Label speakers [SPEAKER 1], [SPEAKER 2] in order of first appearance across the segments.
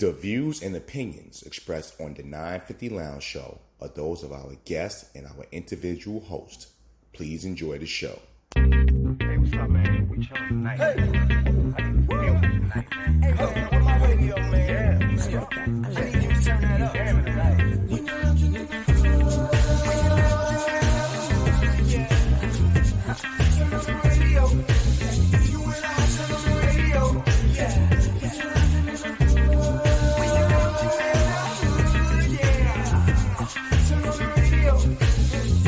[SPEAKER 1] The views and opinions expressed on the 950 Lounge Show are those of our guests and our individual hosts. Please enjoy the show.
[SPEAKER 2] Hey, what's up, man? We chilling tonight. Hey. Hey, where my radio, man? Yeah. I need you to turn that up. Jamming tonight. Turn on the radio. You and I turn on the radio. Yeah. Turn on the radio.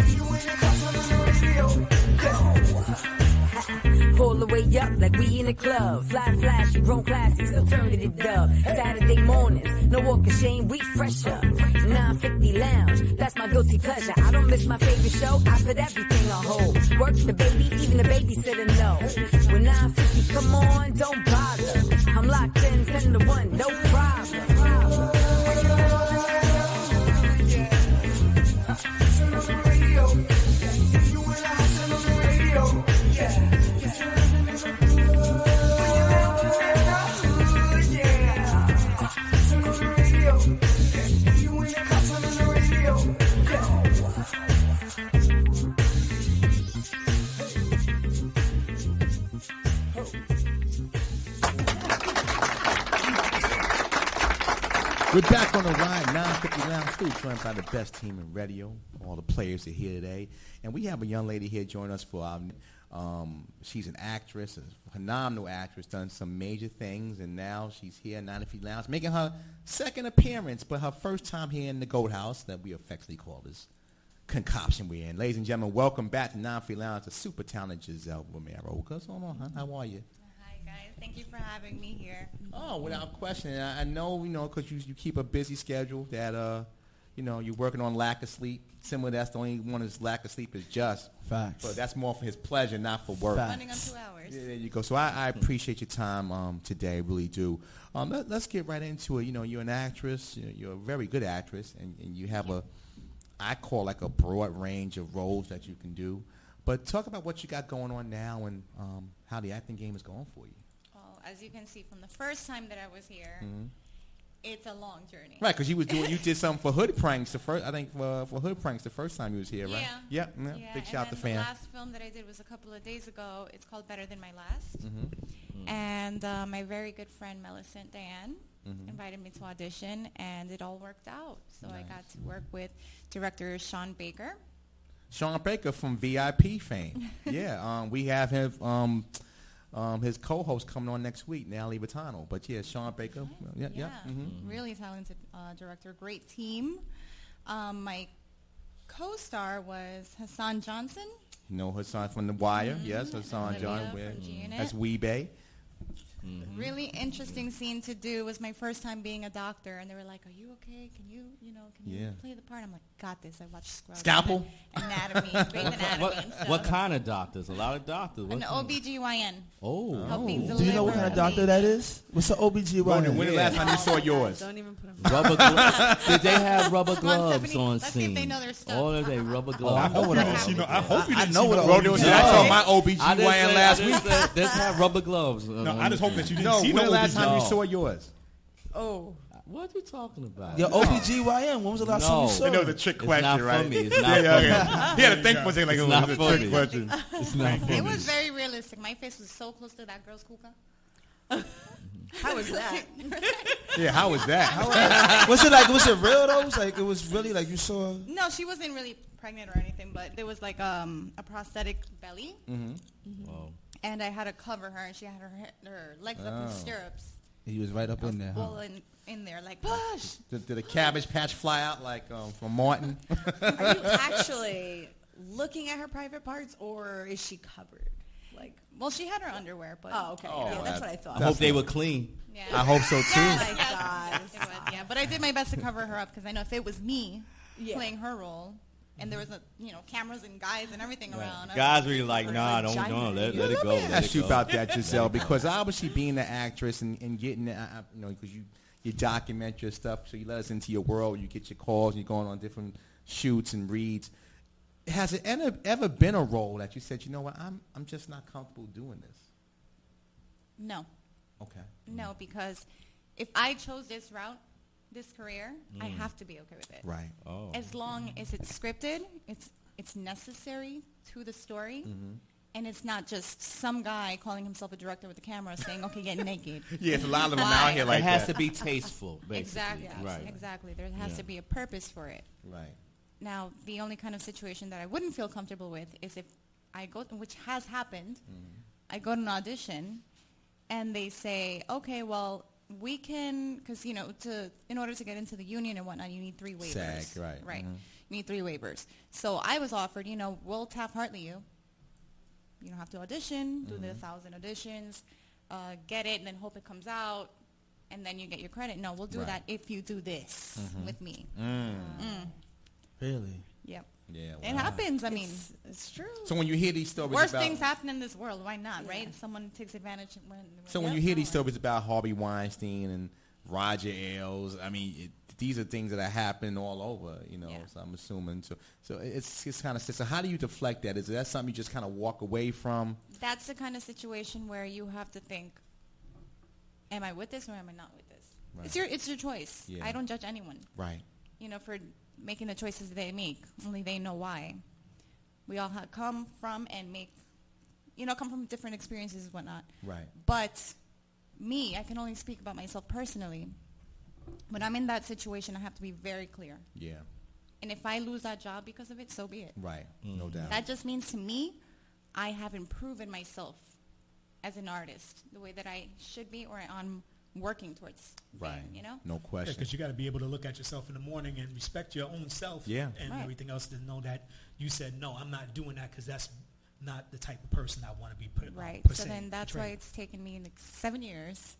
[SPEAKER 2] You and the cops on the radio.
[SPEAKER 3] All the way up like we in the club. Fly flashy, grown classy, still turning it dub. Saturday mornings, no walk of shame, we fresh up. 950 Lounge, that's my guilty pleasure. I don't miss my favorite show, I put everything on hold. Work the baby, even the babysitter know. When 950 come on, don't bother. I'm locked in, 10 to 1, no problem.
[SPEAKER 2] Turn on the radio. You and I turn on the radio. Yeah. Turn on the radio. You and the cops on the radio.
[SPEAKER 4] We're back on the ride, 950 Lounge, still joined by the best team in radio. All the players are here today. And we have a young lady here joining us for our, she's an actress, a phenomenal actress, done some major things, and now she's here at 950 Lounge, making her second appearance, but her first time here in the Goat House that we affectionately call this concoction we're in. Ladies and gentlemen, welcome back to 950 Lounge, the super talented Giselle Romero. What's going on, hon? How are you?
[SPEAKER 5] Thank you for having me here.
[SPEAKER 4] Oh, without question. I know, because you keep a busy schedule that, you're working on lack of sleep. Similar, that's the only one that's lack of sleep is just.
[SPEAKER 6] Facts.
[SPEAKER 4] But that's more for his pleasure, not for work.
[SPEAKER 5] Running on 2 hours.
[SPEAKER 4] Yeah, there you go. So I appreciate your time today, really do. Let's get right into it. You're an actress. You're a very good actress, and you have I call like a broad range of roles that you can do. But talk about what you got going on now and how the acting game is going for you.
[SPEAKER 5] As you can see from the first time that I was here, it's a long journey.
[SPEAKER 4] Right, because you did something for Hood Pranks for Hood Pranks the first time you was here, right?
[SPEAKER 5] Yeah.
[SPEAKER 4] Big shout out to fans.
[SPEAKER 5] The last film that I did was a couple of days ago. It's called Better Than My Last. And my very good friend Millicent Diane invited me to audition, and it all worked out. So nice. I got to work with director Sean Baker.
[SPEAKER 4] Sean Baker from VIP fame. Yeah, we have him. His co-host coming on next week, Natalie Bottano. But yeah, Sean Baker. Yeah.
[SPEAKER 5] Really talented director, great team. My co-star was Hassan Johnson.
[SPEAKER 4] You know Hassan from The Wire. Yes, Hassan Johnson. That's Weebay.
[SPEAKER 5] Really interesting scene to do. Was my first time being a doctor, and they were like, "Are you okay? Can you play the part?" I'm like, "Got this." I watched Scrubs.
[SPEAKER 4] Scalpel.
[SPEAKER 5] Anatomy. Grey's Anatomy. And stuff.
[SPEAKER 6] What kind of doctors? A lot of doctors.
[SPEAKER 5] An OBGYN.
[SPEAKER 6] Oh.
[SPEAKER 5] Do
[SPEAKER 6] you know what kind of doctor that is? What's an OBGYN?
[SPEAKER 4] When the last time you saw yours?
[SPEAKER 7] Don't even put them.
[SPEAKER 6] Rubber gloves. Did they have rubber gloves on
[SPEAKER 5] Let's see if
[SPEAKER 6] scene?
[SPEAKER 5] they know their stuff.
[SPEAKER 6] All of they rubber
[SPEAKER 8] I
[SPEAKER 6] gloves.
[SPEAKER 8] hope you didn't see no. I hope you didn't see
[SPEAKER 4] what
[SPEAKER 8] no.
[SPEAKER 4] I saw my OBGYN last week.
[SPEAKER 6] They have rubber gloves.
[SPEAKER 8] No, I just hope that you didn't
[SPEAKER 4] No,
[SPEAKER 8] see
[SPEAKER 4] when
[SPEAKER 8] no
[SPEAKER 4] the last time you
[SPEAKER 8] OBGYN.
[SPEAKER 4] saw yours?
[SPEAKER 7] Oh.
[SPEAKER 6] What are you talking about?
[SPEAKER 9] Your OBGYN, when was the last time you saw
[SPEAKER 8] I know
[SPEAKER 9] it?
[SPEAKER 8] the trick
[SPEAKER 6] It's
[SPEAKER 8] question,
[SPEAKER 6] not
[SPEAKER 8] right?
[SPEAKER 6] for me. It's not for me.
[SPEAKER 4] He had to think for a second like it
[SPEAKER 6] not
[SPEAKER 4] was a
[SPEAKER 6] funny.
[SPEAKER 4] trick question.
[SPEAKER 6] It's not for
[SPEAKER 5] It
[SPEAKER 6] me.
[SPEAKER 5] was very realistic. My face was so close to that girl's kuka.
[SPEAKER 7] How was that?
[SPEAKER 4] Yeah, how was that?
[SPEAKER 9] Was it like, was it real though? It was really like you saw.
[SPEAKER 5] No, she wasn't really pregnant or anything, but there was like a prosthetic belly,
[SPEAKER 6] Whoa.
[SPEAKER 5] and I had to cover her, and she had her legs up in stirrups.
[SPEAKER 9] He was right up in there.
[SPEAKER 5] Full in there, like push.
[SPEAKER 4] Did the cabbage patch fly out like from Martin?
[SPEAKER 7] Are you actually looking at her private parts, or is she covered?
[SPEAKER 5] Well, she had her underwear, but
[SPEAKER 7] Okay. Yeah, that's what I thought.
[SPEAKER 6] I hope they were clean.
[SPEAKER 5] yeah.
[SPEAKER 4] I hope so too.
[SPEAKER 5] Yes,
[SPEAKER 7] God.
[SPEAKER 5] it was, yeah. But I did my best to cover her up because I know if it was me playing her role, and there was cameras and guys and everything around.
[SPEAKER 6] Guys really like, nah, don't let it go.
[SPEAKER 4] Ask you about that, Giselle, because obviously being an actress and getting, because you document your stuff, so you let us into your world, you get your calls, and you're going on different shoots and reads. Has it ever been a role that you said, you know what, I'm just not comfortable doing this?
[SPEAKER 5] No.
[SPEAKER 4] Okay.
[SPEAKER 5] No, because if I chose this route, this career, I have to be okay with it.
[SPEAKER 4] Right.
[SPEAKER 6] Oh.
[SPEAKER 5] As long as it's scripted, it's necessary to the story, and it's not just some guy calling himself a director with a camera saying, "Okay, get naked."
[SPEAKER 4] Yeah, it's a lot of them out here like
[SPEAKER 6] it has
[SPEAKER 4] that.
[SPEAKER 6] to be tasteful, basically.
[SPEAKER 5] Exactly.
[SPEAKER 6] Right.
[SPEAKER 5] Exactly. There has to be a purpose for it.
[SPEAKER 4] Right.
[SPEAKER 5] Now, the only kind of situation that I wouldn't feel comfortable with is if I go, which has happened, I go to an audition, and they say, "Okay, well, we can," because in order to get into the union and whatnot, you need 3 waivers.
[SPEAKER 4] SAG, right.
[SPEAKER 5] Right. You need 3 waivers. So I was offered, we'll Taft-Hartley you. You don't have to audition, do the 1,000 auditions, get it, and then hope it comes out, and then you get your credit. No, we'll do
[SPEAKER 4] Right.
[SPEAKER 5] that if you do this with me.
[SPEAKER 9] Really?
[SPEAKER 5] Yep.
[SPEAKER 4] Yeah.
[SPEAKER 5] It
[SPEAKER 4] wow.
[SPEAKER 5] happens. I mean,
[SPEAKER 7] It's true.
[SPEAKER 4] So when you hear these stories
[SPEAKER 5] worst
[SPEAKER 4] about,
[SPEAKER 5] things happen in this world. Why not, right? Someone takes advantage.
[SPEAKER 4] when you hear these stories about Harvey Weinstein and Roger Ailes, I mean, these are things that are happening all over,
[SPEAKER 5] Yeah.
[SPEAKER 4] So I'm assuming. So it's kind of, so how do you deflect that? Is that something you just kind of walk away from?
[SPEAKER 5] That's the kind of situation where you have to think, am I with this or am I not with this?
[SPEAKER 4] Right.
[SPEAKER 5] It's your choice.
[SPEAKER 4] Yeah.
[SPEAKER 5] I don't judge anyone,
[SPEAKER 4] Right.
[SPEAKER 5] for making the choices they make. Only they know why. We all come from different experiences and whatnot.
[SPEAKER 4] Right.
[SPEAKER 5] But me, I can only speak about myself personally. When I'm in that situation, I have to be very clear.
[SPEAKER 4] Yeah.
[SPEAKER 5] And if I lose that job because of it, so be it.
[SPEAKER 4] Right. No doubt.
[SPEAKER 5] That just means to me, I haven't proven myself as an artist the way that I should be, or I'm working towards
[SPEAKER 4] Right.
[SPEAKER 5] fame,
[SPEAKER 4] No question.
[SPEAKER 8] Because you got to be able to look at yourself in the morning and respect your own self.
[SPEAKER 4] Yeah.
[SPEAKER 8] And
[SPEAKER 5] Right.
[SPEAKER 8] everything else to know that you said, no, I'm not doing that because that's not the type of person I want to be put.
[SPEAKER 5] Right. So
[SPEAKER 8] portraying-
[SPEAKER 5] then that's why
[SPEAKER 8] portraying.
[SPEAKER 5] it's taken me 7 years.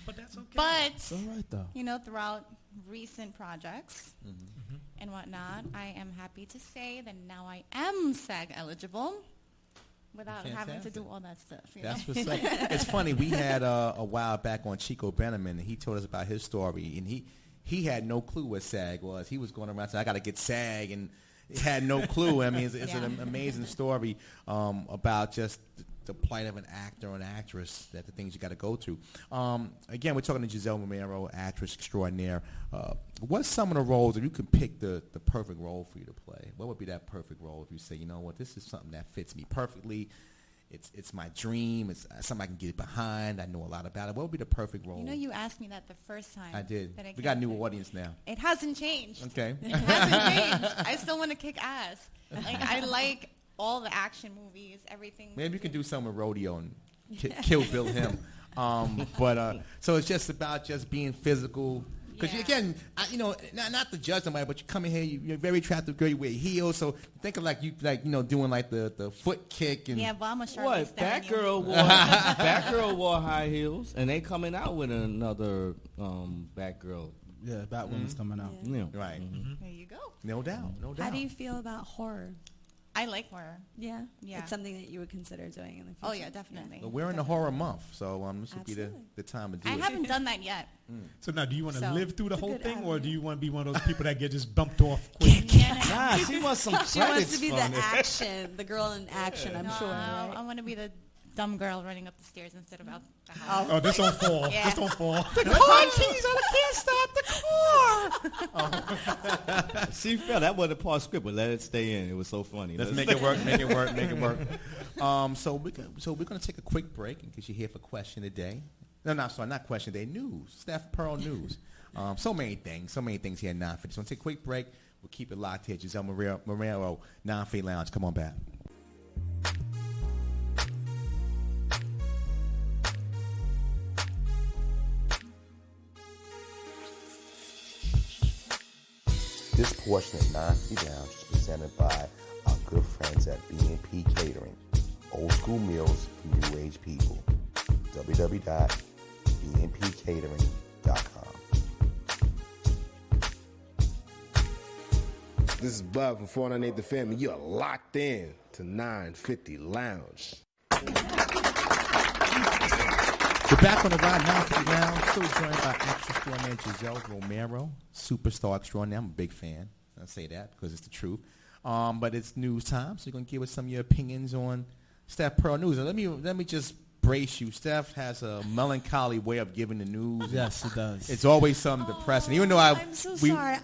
[SPEAKER 8] But that's okay.
[SPEAKER 5] But,
[SPEAKER 9] It's all right, though.
[SPEAKER 5] throughout recent projects and whatnot, I am happy to say that now I am SAG eligible without having to
[SPEAKER 4] Fantastic.
[SPEAKER 5] do all that stuff.
[SPEAKER 4] That's what's like. It's funny. We had a while back on Chico Beneman, and he told us about his story, and he had no clue what SAG was. He was going around saying, "I got to get SAG," and had no clue. I mean, it's an amazing story about just the plight of an actor or an actress, that the things you got to go through. Again, we're talking to Giselle Romero, actress extraordinaire. What's some of the roles, if you could pick the perfect role for you to play, what would be that perfect role if you say, you know what, this is something that fits me perfectly, it's my dream, it's something I can get behind, I know a lot about it. What would be the perfect role?
[SPEAKER 5] You asked me that the first time.
[SPEAKER 4] I did.
[SPEAKER 5] That
[SPEAKER 4] We got a
[SPEAKER 5] came
[SPEAKER 4] new
[SPEAKER 5] up.
[SPEAKER 4] audience now.
[SPEAKER 5] It hasn't changed.
[SPEAKER 4] Okay.
[SPEAKER 5] It hasn't changed. I still want to kick ass. I like all the action movies, everything.
[SPEAKER 4] Maybe you can do something with Rodeo and Kill Bill him. So it's just about just being physical. Because again, not to judge somebody, but you come in here, you're a very attractive girl, you wear heels, so think of doing like the foot kick and
[SPEAKER 5] Yeah, but I'm a Charlize
[SPEAKER 6] What?
[SPEAKER 5] Theron.
[SPEAKER 6] Batgirl wore high heels, and they coming out with another Batgirl.
[SPEAKER 9] Yeah, Batwoman's coming out.
[SPEAKER 6] Yeah.
[SPEAKER 4] right,
[SPEAKER 5] There you go.
[SPEAKER 4] no doubt, no doubt.
[SPEAKER 7] How do you feel about horror?
[SPEAKER 5] I like horror.
[SPEAKER 7] Yeah.
[SPEAKER 5] Yeah.
[SPEAKER 7] It's something that you would consider doing in the future.
[SPEAKER 5] Oh, yeah, definitely.
[SPEAKER 4] Well, we're in the horror month, so this would be
[SPEAKER 7] Absolutely.
[SPEAKER 4] the time to do
[SPEAKER 5] I
[SPEAKER 4] it.
[SPEAKER 5] haven't done that yet.
[SPEAKER 8] So now, do you want to
[SPEAKER 5] So,
[SPEAKER 8] live through the
[SPEAKER 7] it's a
[SPEAKER 8] whole
[SPEAKER 7] good
[SPEAKER 8] thing, or
[SPEAKER 7] avenue.
[SPEAKER 8] do you want to be one of those people that get just bumped off quick?
[SPEAKER 6] Nah, she wants some credits
[SPEAKER 7] She wants to be
[SPEAKER 6] from
[SPEAKER 7] the
[SPEAKER 6] it.
[SPEAKER 7] action, the girl in action, I'm sure. Right?
[SPEAKER 5] I want to be the dumb girl running up the stairs instead of out the house.
[SPEAKER 8] Oh, this don't fall.
[SPEAKER 5] Yeah.
[SPEAKER 8] This don't fall.
[SPEAKER 6] She felt that wasn't part of the script, but let it stay in. It was so funny.
[SPEAKER 4] Let's make it work, make it work, make it work. So we're going to take a quick break in case you're here for Question of the Day. No, sorry, not Question of the Day, News. Steph Pearl News. So many things here at 950. So we'll take a quick break. We'll keep it locked here. Giselle Romero, 950 Lounge. Come on back.
[SPEAKER 1] This portion of 950 Lounge is presented by our good friends at B&P Catering. Old school meals for new age people. www.bnpcatering.com.
[SPEAKER 10] This is Bub from 498 The Family. You are locked in to 950 Lounge.
[SPEAKER 4] We're back on the ride, 950 Lounge. Still joined by actress extraordinaire Giselle Romero, superstar extraordinaire. I'm a big fan. I say that because it's the truth. But it's news time, so you're gonna give us some of your opinions on Steph Pearl News. And let me just brace you. Steph has a melancholy way of giving the news.
[SPEAKER 9] Yes, it does.
[SPEAKER 4] It's always something depressing. Even though
[SPEAKER 7] I'm so sorry.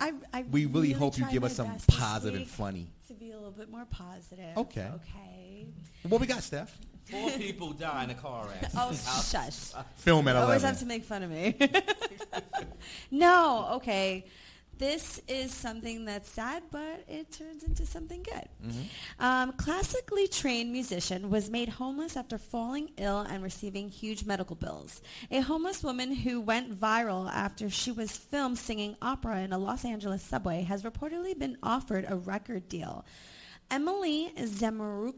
[SPEAKER 4] we really hope you
[SPEAKER 7] tried
[SPEAKER 4] give us
[SPEAKER 7] my
[SPEAKER 4] some
[SPEAKER 7] best this
[SPEAKER 4] positive and
[SPEAKER 7] week
[SPEAKER 4] funny.
[SPEAKER 7] to be a little bit more positive.
[SPEAKER 4] Okay.
[SPEAKER 7] Okay.
[SPEAKER 4] What we got, Steph?
[SPEAKER 6] 4 people die in a car accident.
[SPEAKER 7] Oh, shush.
[SPEAKER 4] Film at
[SPEAKER 7] You
[SPEAKER 4] 11.
[SPEAKER 7] always have to make fun of me. No, okay. This is something that's sad, but it turns into something good. Classically trained musician was made homeless after falling ill and receiving huge medical bills. A homeless woman who went viral after she was filmed singing opera in a Los Angeles subway has reportedly been offered a record deal. Emily Zamaruka,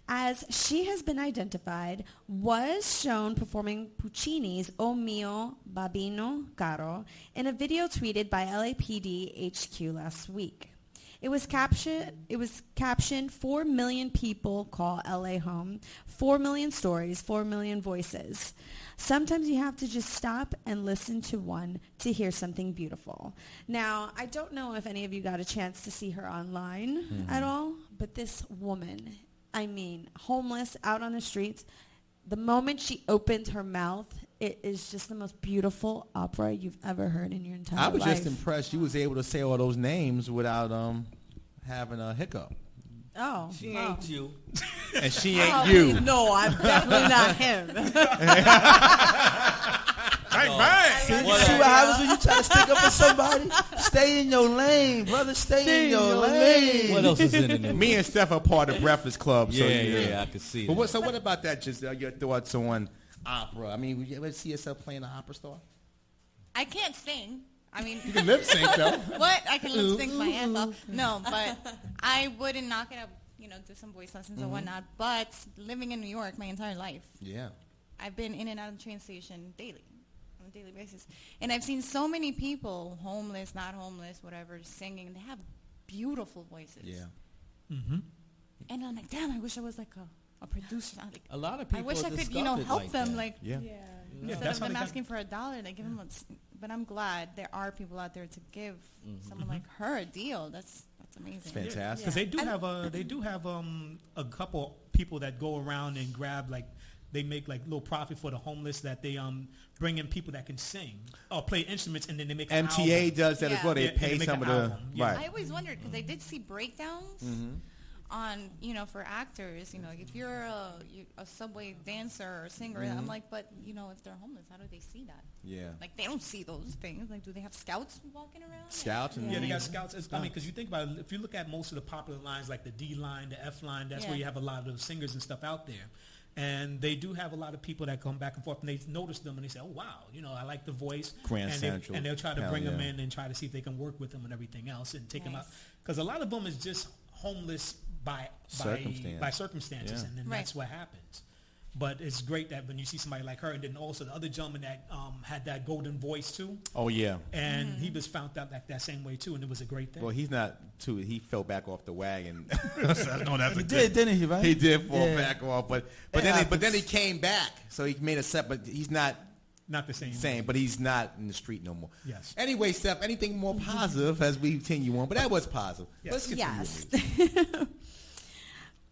[SPEAKER 7] as she has been identified, was shown performing Puccini's O Mio Babino Caro in a video tweeted by LAPD HQ last week. It was captioned 4 million people call LA home, 4 million stories, 4 million voices. Sometimes you have to just stop and listen to one to hear something beautiful. Now, I don't know if any of you got a chance to see her online at all, but this woman, I mean, homeless, out on the streets, the moment she opened her mouth, it is just the most beautiful opera you've ever heard in your entire life.
[SPEAKER 4] I was just impressed you was able to say all those names without having a hiccup.
[SPEAKER 7] Oh.
[SPEAKER 6] She ain't you.
[SPEAKER 4] And she ain't you.
[SPEAKER 7] No, I'm definitely not him.
[SPEAKER 9] See what happens when you try to stick up for somebody? Stay in your lane, brother. Stay in your lane.
[SPEAKER 6] What else is in the news?
[SPEAKER 4] Me and Steph are part of Breakfast Club. So
[SPEAKER 6] Yeah, I can see
[SPEAKER 4] But
[SPEAKER 6] that.
[SPEAKER 4] what about that? Just your thoughts on opera? I mean, would you ever see yourself playing an opera star?
[SPEAKER 5] I can't sing. I mean,
[SPEAKER 4] You can lip sync though.
[SPEAKER 5] what? I can lip sync my ass off. No, but I wouldn't knock it up, do some voice lessons and whatnot. But living in New York my entire life,
[SPEAKER 4] Yeah.
[SPEAKER 5] I've been in and out of the train station daily, on a daily basis. And I've seen so many people, homeless, not homeless, whatever, singing. They have beautiful voices.
[SPEAKER 4] Yeah.
[SPEAKER 5] And I'm like, damn, I wish I was like a producer. Like,
[SPEAKER 6] A lot of
[SPEAKER 5] I
[SPEAKER 6] people
[SPEAKER 5] wish I could,
[SPEAKER 6] discovered
[SPEAKER 5] help
[SPEAKER 6] like
[SPEAKER 5] them.
[SPEAKER 6] that.
[SPEAKER 5] Like,
[SPEAKER 4] Yeah.
[SPEAKER 5] instead
[SPEAKER 8] that's
[SPEAKER 5] of
[SPEAKER 8] why
[SPEAKER 5] them
[SPEAKER 8] they got-
[SPEAKER 5] asking for $1, they give them but I'm glad there are people out there to give someone like her a deal. That's amazing.
[SPEAKER 4] It's fantastic.
[SPEAKER 8] Because they do have a couple people that go around and grab, like, they make like little profit for the homeless, that they bring in people that can sing or play instruments, and then they make an
[SPEAKER 4] MTA
[SPEAKER 8] album.
[SPEAKER 4] does that as well. They
[SPEAKER 8] Yeah, and
[SPEAKER 4] pay
[SPEAKER 8] they make
[SPEAKER 4] some of
[SPEAKER 8] an
[SPEAKER 4] the
[SPEAKER 8] album. Yeah.
[SPEAKER 5] I always wondered because I did see breakdowns on, for actors. If you're a subway dancer or singer, I'm like, but if they're homeless, how do they see that?
[SPEAKER 4] Yeah.
[SPEAKER 5] Like they don't see those things. Like, do they have scouts walking around?
[SPEAKER 4] Scouts and
[SPEAKER 8] Yeah, they got scouts. I mean, because you think about it, if you look at most of the popular lines, like the D line, the F line, that's where you have a lot of those singers and stuff out there. And they do have a lot of people that come back and forth, and they notice them, and they say, "Oh wow, I like the voice."
[SPEAKER 4] Grand
[SPEAKER 8] and
[SPEAKER 4] Central.
[SPEAKER 8] and they'll try to
[SPEAKER 4] Hell
[SPEAKER 8] bring them
[SPEAKER 4] yeah.
[SPEAKER 8] in and try to see if they can work with them and everything else, and take them out. Because a lot of them is just homeless by circumstances,
[SPEAKER 4] Yeah.
[SPEAKER 8] and then
[SPEAKER 5] Right.
[SPEAKER 8] that's what happens. But it's great that when you see somebody like her, and then also the other gentleman that had that golden voice too,
[SPEAKER 4] Oh yeah.
[SPEAKER 8] and he was found out like that same way too, and it was a great thing.
[SPEAKER 4] Well, he's not too. He fell back off the wagon. No, that's
[SPEAKER 9] He did, didn't he? Right?
[SPEAKER 4] He did fall
[SPEAKER 9] Yeah.
[SPEAKER 4] back off, but
[SPEAKER 9] It
[SPEAKER 4] then he came back. So he made a set, but he's not
[SPEAKER 8] Not the same.
[SPEAKER 4] same. But he's not in the street no more.
[SPEAKER 8] Yes.
[SPEAKER 4] Anyway, Steph, anything more positive as we continue on? But that was positive. Let's continue.
[SPEAKER 7] Yes.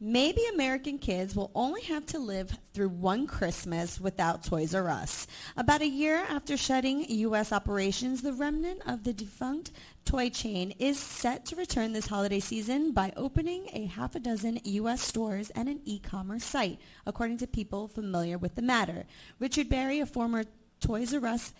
[SPEAKER 7] Maybe American kids will only have to live through one Christmas without Toys R Us. About a year after shutting U.S. operations, the remnant of the defunct toy chain is set to return this holiday season by opening a half a dozen U.S. stores and an e-commerce site, according to people familiar with the matter. Richard Berry, a former Toys R Us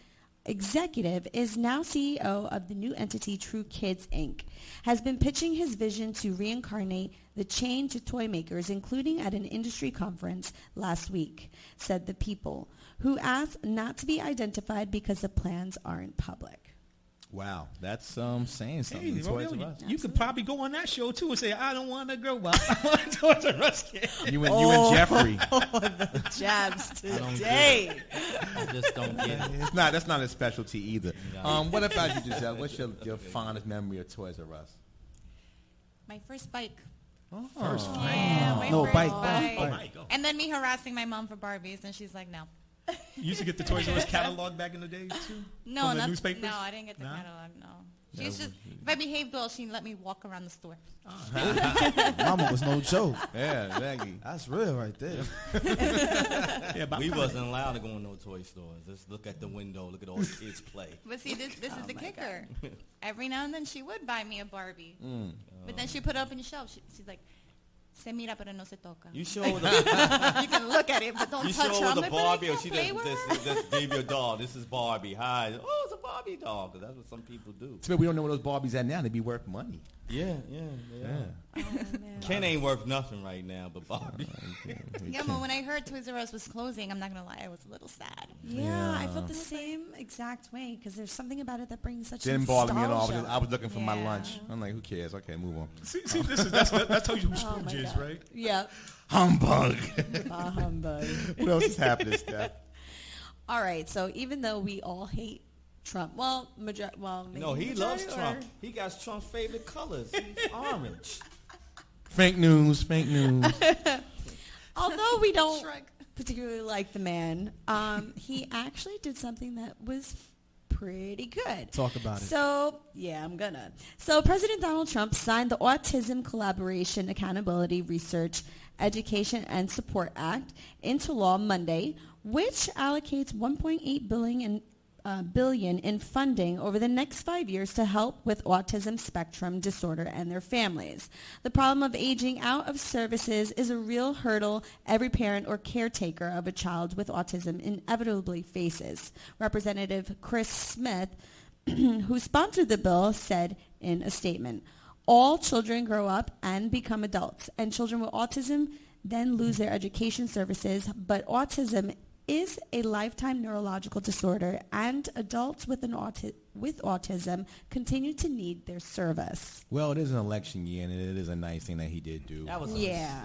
[SPEAKER 7] executive, is now CEO of the new entity True Kids Inc., has been pitching his vision to reincarnate the chain to toy makers, including at an industry conference last week, said the people, who asked not to be identified because the plans aren't public.
[SPEAKER 4] Wow, that's saying
[SPEAKER 8] Hey,
[SPEAKER 4] something.
[SPEAKER 8] Romeo,
[SPEAKER 4] Toys R Us.
[SPEAKER 8] you could probably go on that show too and say, "I don't want to grow up. I want Toys R Us kid."
[SPEAKER 4] You and Jeffrey.
[SPEAKER 7] The jabs
[SPEAKER 6] I don't
[SPEAKER 7] today.
[SPEAKER 6] I just don't get it.
[SPEAKER 4] It's not. That's not a specialty either. What about you, Giselle? What's your fondest memory of Toys R Us?
[SPEAKER 5] My first bike.
[SPEAKER 8] First,
[SPEAKER 5] Yeah, my
[SPEAKER 9] No,
[SPEAKER 5] first
[SPEAKER 9] bike.
[SPEAKER 8] Oh, Mike, oh.
[SPEAKER 5] And then me harassing my mom for Barbies, and she's like, no.
[SPEAKER 8] You used to get the Toys R Us catalog back in the days too?
[SPEAKER 5] No,
[SPEAKER 8] From the
[SPEAKER 5] not
[SPEAKER 8] newspapers?
[SPEAKER 5] No, I didn't get the
[SPEAKER 8] Nah?
[SPEAKER 5] catalog. No, she's just if I behaved well, she'd let me walk around the store.
[SPEAKER 9] Mama was no joke.
[SPEAKER 4] Yeah, exactly.
[SPEAKER 9] That's real right there.
[SPEAKER 8] Yeah, but
[SPEAKER 6] We wasn't allowed to go in no toy stores. Just look at the window, look at all the kids play.
[SPEAKER 5] But see, this is the kicker. Every now and then she would buy me a Barbie,
[SPEAKER 6] Mm.
[SPEAKER 5] but then she put it up in the shelf. She's like, "Se mira, pero no se toca."
[SPEAKER 6] You show her the,
[SPEAKER 5] You can look at it, but don't
[SPEAKER 6] you
[SPEAKER 5] touch
[SPEAKER 6] show
[SPEAKER 5] her.
[SPEAKER 6] her
[SPEAKER 5] I'm
[SPEAKER 6] the
[SPEAKER 5] like, "But I
[SPEAKER 6] Barbie, or
[SPEAKER 5] can't
[SPEAKER 6] she
[SPEAKER 5] play with her."
[SPEAKER 6] just gave you a doll. This is Barbie. Hi. Oh, it's a Barbie doll. Because that's what some people do.
[SPEAKER 4] So we don't know where those Barbies at now. They be worth money.
[SPEAKER 6] Yeah.
[SPEAKER 5] Oh, man.
[SPEAKER 6] Ken ain't worth nothing right now, but Barbie.
[SPEAKER 5] Yeah, but when I heard Toys R Us was closing, I'm not gonna lie, I was a little sad.
[SPEAKER 7] Yeah, I felt the same exact way because there's something about it that brings such
[SPEAKER 4] Didn't bother me at all.
[SPEAKER 7] nostalgia.
[SPEAKER 4] I was looking for my
[SPEAKER 5] Yeah.
[SPEAKER 4] lunch. I'm like, who cares? Okay, move on.
[SPEAKER 8] see, that tells you who
[SPEAKER 7] Oh
[SPEAKER 8] Scrooge
[SPEAKER 7] my
[SPEAKER 8] is,
[SPEAKER 7] God.
[SPEAKER 8] right?
[SPEAKER 7] Yep.
[SPEAKER 4] Humbug.
[SPEAKER 7] Humbug.
[SPEAKER 4] What else is happening, Steph?
[SPEAKER 7] All right, so even though we all hate Trump, maybe
[SPEAKER 6] No, he
[SPEAKER 7] majority
[SPEAKER 6] loves
[SPEAKER 7] or-
[SPEAKER 6] Trump. He got Trump's favorite colors. He's orange.
[SPEAKER 4] Fake news. Fake news.
[SPEAKER 7] Although we don't particularly like the man, he actually did something that was pretty good.
[SPEAKER 9] Talk about it.
[SPEAKER 7] So, yeah, I'm gonna. So President Donald Trump signed the Autism Collaboration, Accountability, Research, Education, and Support Act into law Monday, which allocates $1.8 billion in funding over the next 5 years to help with autism spectrum disorder and their families. The problem of aging out of services is a real hurdle every parent or caretaker of a child with autism inevitably faces. Representative Chris Smith, who sponsored the bill, said in a statement, "All children grow up and become adults, and children with autism then lose their education services, but autism is a lifetime neurological disorder, and adults with autism continue to need their service."
[SPEAKER 4] Well, it is an election year, and it is a nice thing that he did do.
[SPEAKER 6] That was
[SPEAKER 7] Yeah.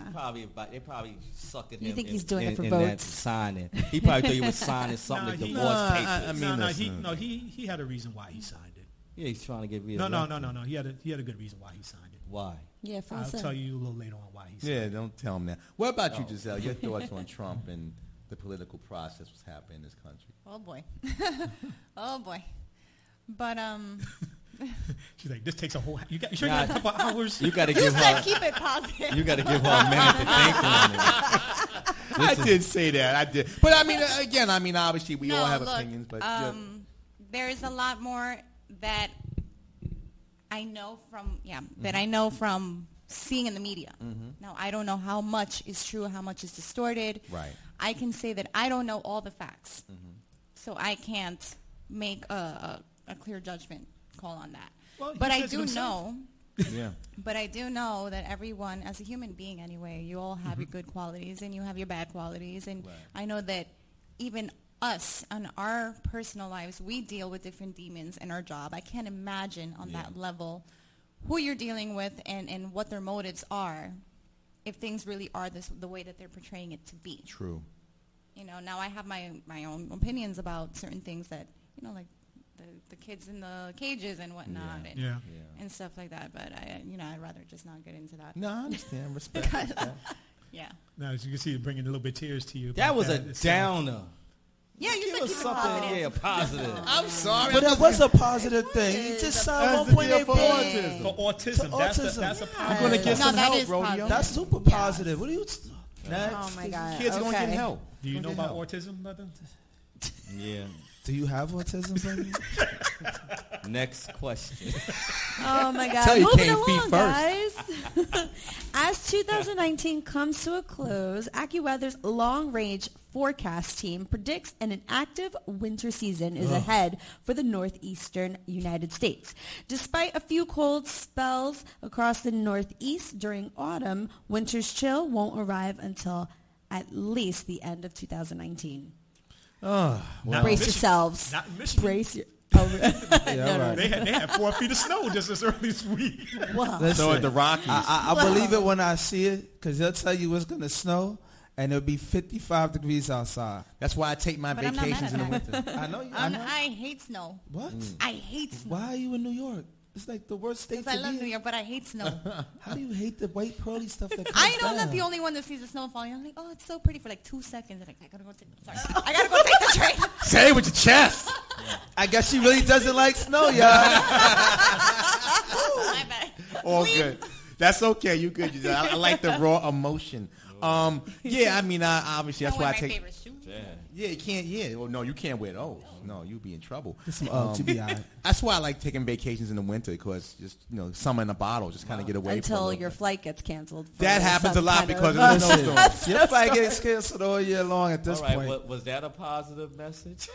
[SPEAKER 6] they probably sucking him.
[SPEAKER 7] You think
[SPEAKER 6] in,
[SPEAKER 7] he's doing
[SPEAKER 6] in,
[SPEAKER 7] it for
[SPEAKER 6] in
[SPEAKER 7] votes?
[SPEAKER 6] That signing. He probably thought he was signing something to divorce papers.
[SPEAKER 8] He had a reason why he signed it.
[SPEAKER 6] Yeah, he's trying to get rid
[SPEAKER 8] No.
[SPEAKER 6] of
[SPEAKER 8] He had a good reason why he signed it.
[SPEAKER 6] Why?
[SPEAKER 7] Yeah, for
[SPEAKER 8] I'll
[SPEAKER 7] us.
[SPEAKER 8] tell you a little later on why he signed
[SPEAKER 4] Yeah,
[SPEAKER 8] it.
[SPEAKER 4] don't tell him that. What about you, Giselle? Your thoughts on Trump and the political process was happening in this country?
[SPEAKER 5] Oh boy, oh boy. But
[SPEAKER 8] She's like, this takes a whole. You sure you got a couple hours?
[SPEAKER 6] You got to give her.
[SPEAKER 5] keep it positive.
[SPEAKER 6] You got to give her a minute to think on it.
[SPEAKER 4] I did say that. I did. But I mean, again, obviously we all have
[SPEAKER 5] look,
[SPEAKER 4] opinions, but
[SPEAKER 5] there's a lot more that I know from seeing in the media. Now, I don't know how much is true, how much is distorted.
[SPEAKER 4] Right.
[SPEAKER 5] I can say that I don't know all the facts, so I can't make a clear judgment call on that.
[SPEAKER 8] Well, he
[SPEAKER 5] but I
[SPEAKER 8] says it
[SPEAKER 5] do
[SPEAKER 8] himself.
[SPEAKER 5] know.
[SPEAKER 4] yeah.
[SPEAKER 5] But I do know that everyone, as a human being anyway, you all have your good qualities and you have your bad qualities. And
[SPEAKER 4] Right.
[SPEAKER 5] I know that even us, on our personal lives, we deal with different demons in our job. I can't imagine on that level who you're dealing with and what their motives are if things really are the way that they're portraying it to be.
[SPEAKER 4] True.
[SPEAKER 5] You know, now I have my own opinions about certain things that, you know, like the kids in the cages and whatnot and stuff like that. But I'd rather just not get into that.
[SPEAKER 4] No, I understand. Respect.
[SPEAKER 5] Yeah.
[SPEAKER 8] Now, as you can see, it bringing a little bit of tears to you.
[SPEAKER 6] That
[SPEAKER 8] about
[SPEAKER 6] was a
[SPEAKER 8] It's,
[SPEAKER 6] downer.
[SPEAKER 5] Yeah, you
[SPEAKER 6] Give
[SPEAKER 5] said
[SPEAKER 6] us
[SPEAKER 5] keep it
[SPEAKER 6] something,
[SPEAKER 5] positive.
[SPEAKER 6] positive.
[SPEAKER 4] I'm sorry.
[SPEAKER 9] But that was a positive thing. He just signed $1.8 billion.
[SPEAKER 8] for autism.
[SPEAKER 9] To
[SPEAKER 8] That's
[SPEAKER 9] autism.
[SPEAKER 8] a
[SPEAKER 9] I'm
[SPEAKER 8] positive.
[SPEAKER 9] gonna get
[SPEAKER 5] No,
[SPEAKER 9] some
[SPEAKER 5] that
[SPEAKER 9] help,
[SPEAKER 5] is
[SPEAKER 9] Rodeo.
[SPEAKER 5] positive.
[SPEAKER 9] That's super
[SPEAKER 5] Yeah.
[SPEAKER 9] positive. What are you? Next.
[SPEAKER 7] Oh my God.
[SPEAKER 4] Kids are going to get help.
[SPEAKER 8] Do you know
[SPEAKER 4] Gonna get
[SPEAKER 8] about
[SPEAKER 4] help.
[SPEAKER 8] autism, brother?
[SPEAKER 6] Yeah.
[SPEAKER 9] Do you have autism, baby?
[SPEAKER 6] Next question.
[SPEAKER 7] Oh my God.
[SPEAKER 4] Tell you
[SPEAKER 7] Moving
[SPEAKER 4] came feet
[SPEAKER 7] along, guys. As 2019 comes to a close, AccuWeather's long-range forecast team predicts an active winter season is ahead for the northeastern United States. Despite a few cold spells across the northeast during autumn, winter's chill won't arrive until at least the end of 2019
[SPEAKER 8] Not
[SPEAKER 7] Brace
[SPEAKER 8] in Michigan.
[SPEAKER 7] yourselves.
[SPEAKER 8] Not in Michigan.
[SPEAKER 7] Brace your... Oh,
[SPEAKER 9] Yeah, right.
[SPEAKER 8] They had 4 feet of snow just as early this week.
[SPEAKER 7] wow.
[SPEAKER 9] Listen,
[SPEAKER 4] So at the Rockies.
[SPEAKER 9] I believe it when I see it because they'll tell you it's going to snow and it'll be 55 degrees outside.
[SPEAKER 4] That's why I take my
[SPEAKER 5] But I'm not mad
[SPEAKER 4] vacations
[SPEAKER 5] at
[SPEAKER 4] in the
[SPEAKER 5] that.
[SPEAKER 4] winter.
[SPEAKER 9] I know you.
[SPEAKER 5] I hate snow.
[SPEAKER 9] What?
[SPEAKER 5] I hate snow.
[SPEAKER 9] Why are you in New York? It's like the worst state
[SPEAKER 5] Because I
[SPEAKER 9] to
[SPEAKER 5] love
[SPEAKER 9] be
[SPEAKER 5] New
[SPEAKER 9] in.
[SPEAKER 5] York, but I hate snow.
[SPEAKER 9] How do you hate the white pearly stuff that comes
[SPEAKER 5] I know I'm
[SPEAKER 9] down?
[SPEAKER 5] not the only one that sees the snow falling. I'm like, oh, it's so pretty for like 2 seconds. And I gotta go take the train.
[SPEAKER 4] Say it with your chest.
[SPEAKER 9] I guess she really doesn't like snow, y'all.
[SPEAKER 5] My bad.
[SPEAKER 4] All
[SPEAKER 5] Leave.
[SPEAKER 4] good. That's okay. You good. I like the raw emotion. Yeah, I mean, obviously that's
[SPEAKER 5] Don't
[SPEAKER 4] why I
[SPEAKER 5] wear my
[SPEAKER 4] take.
[SPEAKER 5] favorite shoes.
[SPEAKER 4] Yeah, you can't. Yeah, well, no, you can't wear those. No, you'll be in trouble.
[SPEAKER 9] Some TBI.
[SPEAKER 4] That's why I like taking vacations in the winter because just summer in a bottle, just kind of get away from
[SPEAKER 7] Until
[SPEAKER 4] it.
[SPEAKER 7] your flight gets canceled. for
[SPEAKER 4] That happens
[SPEAKER 7] some
[SPEAKER 4] a lot
[SPEAKER 7] kind
[SPEAKER 4] because
[SPEAKER 7] of-
[SPEAKER 4] of the snowstorm.
[SPEAKER 9] Your fight gets canceled all year long at this
[SPEAKER 6] All right,
[SPEAKER 9] point.
[SPEAKER 6] was that a positive message?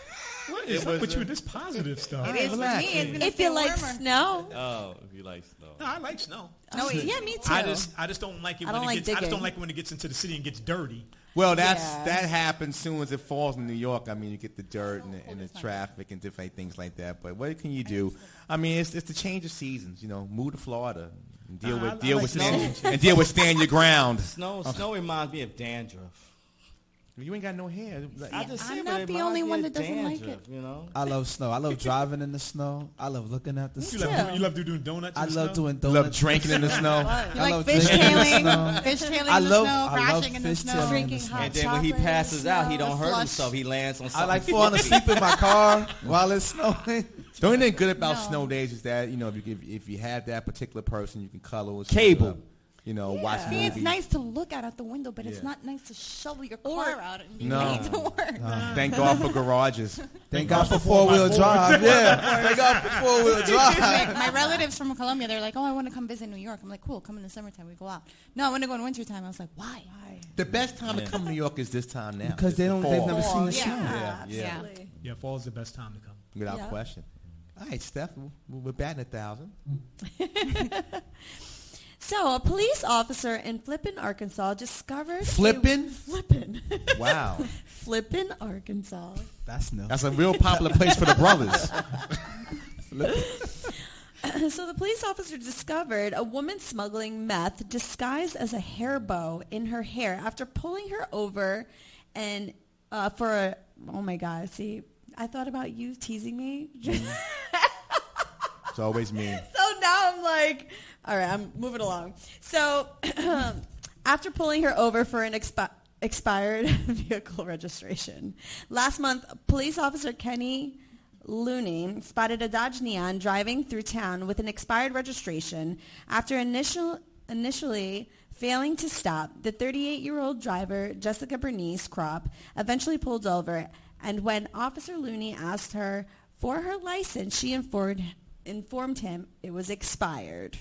[SPEAKER 8] What is up with you with this positive stuff?
[SPEAKER 5] It is for me. It's gonna
[SPEAKER 7] If you
[SPEAKER 5] feel
[SPEAKER 7] like
[SPEAKER 5] warmer.
[SPEAKER 7] snow.
[SPEAKER 6] Oh, if you like snow.
[SPEAKER 8] No, I like snow.
[SPEAKER 7] No, yeah, me too.
[SPEAKER 8] I just don't like it
[SPEAKER 7] I
[SPEAKER 8] when
[SPEAKER 7] don't
[SPEAKER 8] it
[SPEAKER 7] like
[SPEAKER 8] gets. I just
[SPEAKER 7] digging.
[SPEAKER 8] don't like it when it gets into the city and gets dirty.
[SPEAKER 4] Well, that happens soon as it falls in New York. I mean, you get the dirt and the traffic and different things like that. But what can you do? I mean, it's the change of seasons. Move to Florida and deal with stand your ground.
[SPEAKER 6] Snow reminds me of dandruff.
[SPEAKER 4] You ain't got no hair.
[SPEAKER 6] I just
[SPEAKER 5] I'm
[SPEAKER 6] see,
[SPEAKER 5] not
[SPEAKER 6] but it
[SPEAKER 5] the
[SPEAKER 6] reminds
[SPEAKER 5] only
[SPEAKER 6] me
[SPEAKER 5] one
[SPEAKER 6] of
[SPEAKER 5] that doesn't like
[SPEAKER 6] dandruff,
[SPEAKER 5] it.
[SPEAKER 6] You know.
[SPEAKER 9] I love snow. I love driving in the snow. I love looking at the
[SPEAKER 8] You
[SPEAKER 9] snow.
[SPEAKER 8] love doing donuts.
[SPEAKER 9] I
[SPEAKER 8] in the
[SPEAKER 9] love
[SPEAKER 8] snow?
[SPEAKER 9] doing
[SPEAKER 4] You love
[SPEAKER 9] donuts.
[SPEAKER 4] drinking in the snow.
[SPEAKER 5] You
[SPEAKER 9] I
[SPEAKER 5] like
[SPEAKER 9] love
[SPEAKER 5] fish
[SPEAKER 9] drinking in the
[SPEAKER 5] tailing,
[SPEAKER 9] snow.
[SPEAKER 5] fish tailing
[SPEAKER 9] I
[SPEAKER 5] in the
[SPEAKER 9] love-
[SPEAKER 5] snow,
[SPEAKER 9] I love
[SPEAKER 5] crashing in the
[SPEAKER 9] fish
[SPEAKER 5] snow,
[SPEAKER 9] tailing in the
[SPEAKER 5] drinking
[SPEAKER 9] snow.
[SPEAKER 5] hot
[SPEAKER 6] And then when he
[SPEAKER 5] chocolate in the
[SPEAKER 6] passes out, he
[SPEAKER 5] snow,
[SPEAKER 6] don't
[SPEAKER 5] the
[SPEAKER 6] hurt
[SPEAKER 5] slush.
[SPEAKER 6] himself. He lands on something.
[SPEAKER 9] I like falling asleep in my car while it's snowing.
[SPEAKER 4] The only thing good about
[SPEAKER 5] No.
[SPEAKER 4] snow days is that if you have that particular person, you can cuddle.
[SPEAKER 6] Cable.
[SPEAKER 4] Watch
[SPEAKER 5] See,
[SPEAKER 4] movies.
[SPEAKER 5] it's nice to look out the window, but it's
[SPEAKER 4] Yeah.
[SPEAKER 5] not nice to shovel your car out and be
[SPEAKER 4] No.
[SPEAKER 5] late to work.
[SPEAKER 4] Thank God for garages.
[SPEAKER 9] Thank God for four-wheel drive. Yeah. Thank God for four-wheel drive.
[SPEAKER 5] My relatives from Colombia, they're like, oh, I want to come visit New York. I'm like, cool, come in the summertime, we go out. No, I want to go in wintertime. I was like, why?
[SPEAKER 4] The best time to come to New York is this time now.
[SPEAKER 9] Because they've
[SPEAKER 4] Fall.
[SPEAKER 9] never seen the
[SPEAKER 5] Yeah.
[SPEAKER 9] snow.
[SPEAKER 4] Yeah.
[SPEAKER 8] Yeah, fall's the best time to come.
[SPEAKER 4] Without
[SPEAKER 7] Yeah.
[SPEAKER 4] question. All right, Steph, we're batting 1,000.
[SPEAKER 7] So, a police officer in Flippin, Arkansas discovered...
[SPEAKER 4] Flippin'?
[SPEAKER 7] Flippin.
[SPEAKER 4] Wow.
[SPEAKER 7] Flippin, Arkansas.
[SPEAKER 9] That's no.
[SPEAKER 4] That's a real popular place for the brothers.
[SPEAKER 7] So the police officer discovered a woman smuggling meth disguised as a hair bow in her hair after pulling her over and oh my God, see, I thought about you teasing me.
[SPEAKER 4] It's always me.
[SPEAKER 7] So now I'm like, all right, I'm moving along. So after pulling her over for an expired vehicle registration, last month, police officer Kenny Looney spotted a Dodge Neon driving through town with an expired registration. After initially failing to stop, the 38-year-old driver, Jessica Bernice Kropp, eventually pulled over, and when Officer Looney asked her for her license, she informed him it was expired.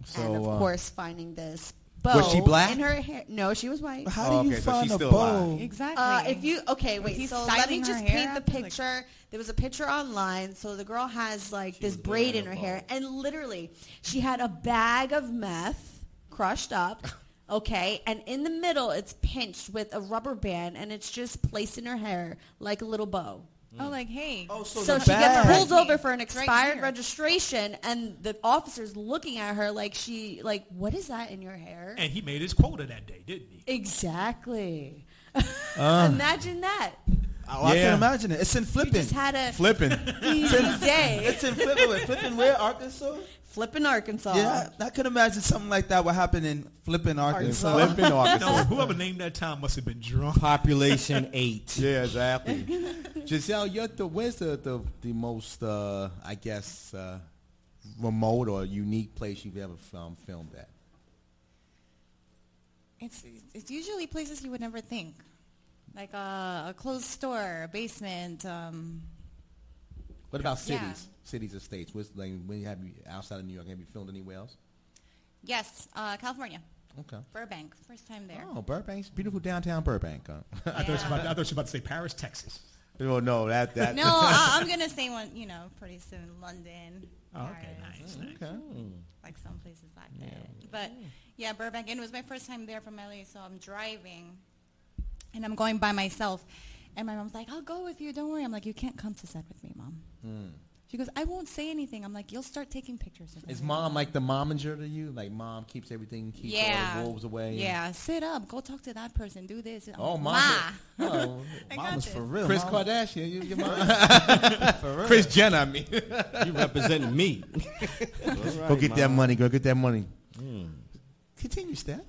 [SPEAKER 4] So,
[SPEAKER 7] and of course, finding this bow
[SPEAKER 4] was she black?
[SPEAKER 7] in her hair. No, she was white.
[SPEAKER 9] How do you
[SPEAKER 4] okay, so
[SPEAKER 9] find
[SPEAKER 4] she's
[SPEAKER 9] a
[SPEAKER 4] still
[SPEAKER 9] bow?
[SPEAKER 4] alive.
[SPEAKER 5] Exactly.
[SPEAKER 7] Wait,
[SPEAKER 5] he
[SPEAKER 7] so let me
[SPEAKER 5] styling her
[SPEAKER 7] just
[SPEAKER 5] hair
[SPEAKER 7] paint the
[SPEAKER 5] after, like-
[SPEAKER 7] picture. There was a picture online. So the girl has like this braid in her hair, and literally she had a bag of meth crushed up. Okay, and in the middle it's pinched with a rubber band, and it's just placed in her hair like a little bow.
[SPEAKER 5] Oh, like, hey.
[SPEAKER 9] Oh,
[SPEAKER 7] So
[SPEAKER 9] the
[SPEAKER 7] she gets
[SPEAKER 9] bag.
[SPEAKER 7] pulled over for an
[SPEAKER 5] Right
[SPEAKER 7] expired
[SPEAKER 5] here.
[SPEAKER 7] registration, and the officer's looking at her like what is that in your hair?
[SPEAKER 8] And he made his quota that day, didn't he?
[SPEAKER 7] Exactly. Imagine that.
[SPEAKER 9] Oh, I
[SPEAKER 4] Yeah.
[SPEAKER 9] can imagine it. It's in
[SPEAKER 7] You
[SPEAKER 9] Flippin.
[SPEAKER 7] just had a
[SPEAKER 4] Flipping.
[SPEAKER 7] easy day.
[SPEAKER 9] It's in Flippin. Flippin where? Arkansas?
[SPEAKER 7] Flippin' Arkansas.
[SPEAKER 9] Yeah, I could imagine something like that would happen in Flippin, Arkansas.
[SPEAKER 4] Flipping Arkansas.
[SPEAKER 8] No, whoever named that town must have been drunk.
[SPEAKER 6] Population 8.
[SPEAKER 4] Yeah, exactly. Giselle, where's the most, I guess, remote or unique place you've ever filmed at?
[SPEAKER 5] It's usually places you would never think. Like a closed store, a basement.
[SPEAKER 4] What about cities?
[SPEAKER 5] Yeah.
[SPEAKER 4] Cities or states? When you have you outside of New York, have you filmed anywhere else?
[SPEAKER 5] Yes, California.
[SPEAKER 4] Okay.
[SPEAKER 5] Burbank. First time there.
[SPEAKER 4] Oh, Burbank's beautiful downtown Burbank. Huh?
[SPEAKER 8] I thought you were about to say Paris, Texas.
[SPEAKER 4] Oh no, that.
[SPEAKER 5] No, I'm going to say one, pretty soon. London.
[SPEAKER 8] Oh, okay,
[SPEAKER 5] Paris,
[SPEAKER 8] nice.
[SPEAKER 4] Okay.
[SPEAKER 5] like some places like that. But yeah, Burbank. And it was my first time there from LA, so I'm driving. And I'm going by myself. And my mom's like, I'll go with you. Don't worry. I'm like, you can't come to set with me, Mom. She goes, I won't say anything. I'm like, you'll start taking pictures of
[SPEAKER 4] Is
[SPEAKER 5] everything.
[SPEAKER 4] mom like the momager to you? Like mom keeps everything, keeps all the wolves away?
[SPEAKER 5] Yeah, sit up. Go talk to that person. Do this.
[SPEAKER 4] Oh,
[SPEAKER 5] Ma.
[SPEAKER 4] Oh,
[SPEAKER 9] Mama's for real.
[SPEAKER 4] Chris
[SPEAKER 9] Mama.
[SPEAKER 4] Kardashian, your mom.
[SPEAKER 9] For real.
[SPEAKER 4] Kris Jenner, I mean.
[SPEAKER 6] You representing me.
[SPEAKER 4] Go get that money, girl. Get that money. Continue, Steph.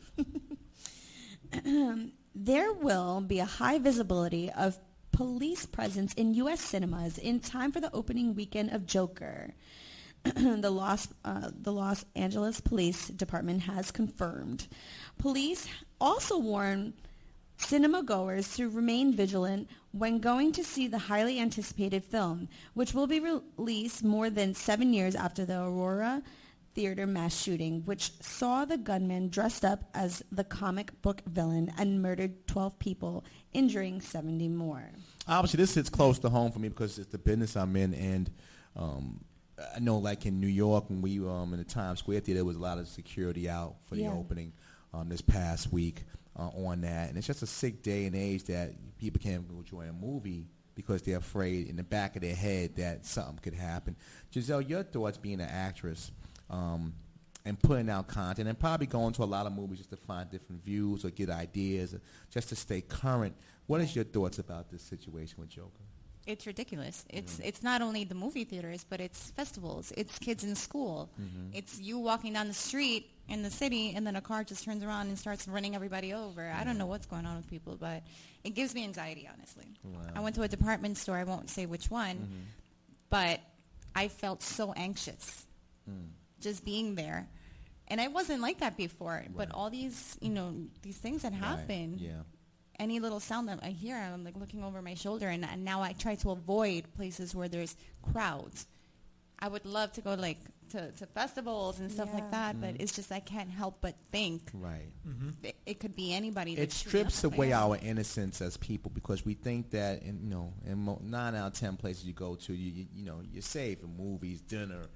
[SPEAKER 7] There will be a high visibility of police presence in U.S. cinemas in time for the opening weekend of Joker. The Los Angeles Police Department has confirmed. Police also warn cinema goers to remain vigilant when going to see the highly anticipated film, which will be released more than 7 years after the Aurora Theater mass shooting, which saw the gunman dressed up as the comic book villain and murdered 12 people, injuring 70 more.
[SPEAKER 4] Obviously, this sits close to home for me because it's the business I'm in, and I know, like in New York, when we in the Times Square Theater, there was a lot of security out for the opening this past week on that, and it's just a sick day and age that people can't go enjoy a movie because they're afraid in the back of their head that something could happen. Giselle, your thoughts being an actress and putting out content and probably going to a lot of movies just to find different views or get ideas or just to stay current. What is your thoughts about this situation with Joker?
[SPEAKER 5] It's ridiculous. It's not only the movie theaters, but it's festivals. It's kids in school. It's you walking down the street in the city, and then a car just turns around and starts running everybody over. I don't know what's going on with people, but it gives me anxiety, honestly.
[SPEAKER 4] Wow.
[SPEAKER 5] I went to a department store. I won't say which one, but I felt so anxious just being there. And I wasn't like that before, but all these, these things that happen.
[SPEAKER 4] Yeah.
[SPEAKER 5] Any little sound that I hear, I'm like looking over my shoulder, and now I try to avoid places where there's crowds. I would love to go to festivals and stuff like that, but it's just I can't help but think it could be anybody.
[SPEAKER 4] It strips away our innocence as people because we think that in 9 out of 10 places you go to, you're safe. Movies, dinner,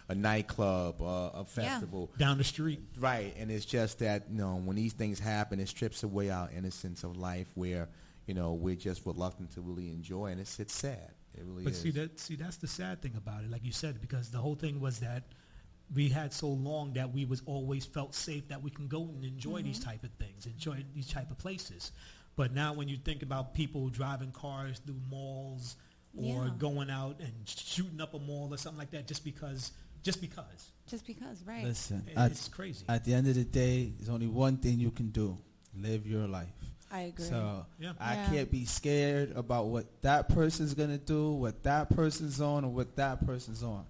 [SPEAKER 4] a nightclub, a festival.
[SPEAKER 8] Down the street.
[SPEAKER 4] Right, and it's just that, when these things happen, it strips away our innocence of life where, we're just reluctant to really enjoy, and it's sad. It really is.
[SPEAKER 8] But see, that's the sad thing about it, like you said, because the whole thing was that we had so long that we was always felt safe that we can go and enjoy these type of things, enjoy these type of places. But now when you think about people driving cars through malls or going out and shooting up a mall or something like that just because, right.
[SPEAKER 9] Listen,
[SPEAKER 8] it's crazy.
[SPEAKER 9] At the end of the day, there's only one thing you can do. Live your life.
[SPEAKER 7] I agree.
[SPEAKER 9] So I can't be scared about what that person's going to do, what that person's on, or what that person's on.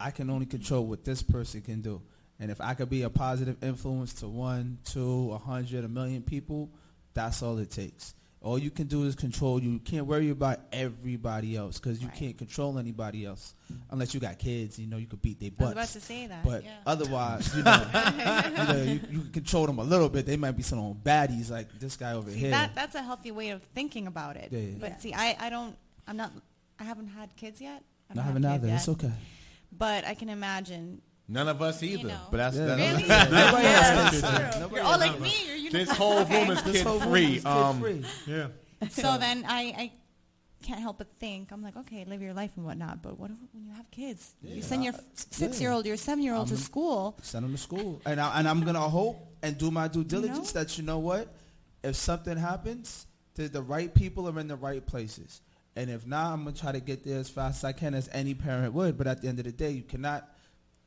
[SPEAKER 9] I can only control what this person can do. And if I could be a positive influence to 1, 2, 100, 1,000,000 people, that's all it takes. All you can do is control. You can't worry about everybody else because you can't control anybody else unless you got kids. You could beat their butts.
[SPEAKER 5] I was about to say that.
[SPEAKER 9] But otherwise, you can control them a little bit. They might be some baddies like this guy over here.
[SPEAKER 5] That's a healthy way of thinking about it.
[SPEAKER 9] Yeah.
[SPEAKER 5] But see, I haven't had kids yet.
[SPEAKER 9] I haven't either. It's okay.
[SPEAKER 5] But I can imagine.
[SPEAKER 4] None of us either. But that's
[SPEAKER 5] really.
[SPEAKER 9] Nobody else
[SPEAKER 5] True. You're all like me.
[SPEAKER 4] This whole room is kid-free.
[SPEAKER 8] Yeah.
[SPEAKER 5] So then I can't help but think, I'm like, okay, live your life and whatnot, but what when you have kids? Yeah. You send your 6-year-old, your 7-year-old to school.
[SPEAKER 9] Send them to school. And I'm going to hope and do my due diligence that, if something happens, the right people are in the right places. And if not, I'm going to try to get there as fast as I can, as any parent would. But at the end of the day, you cannot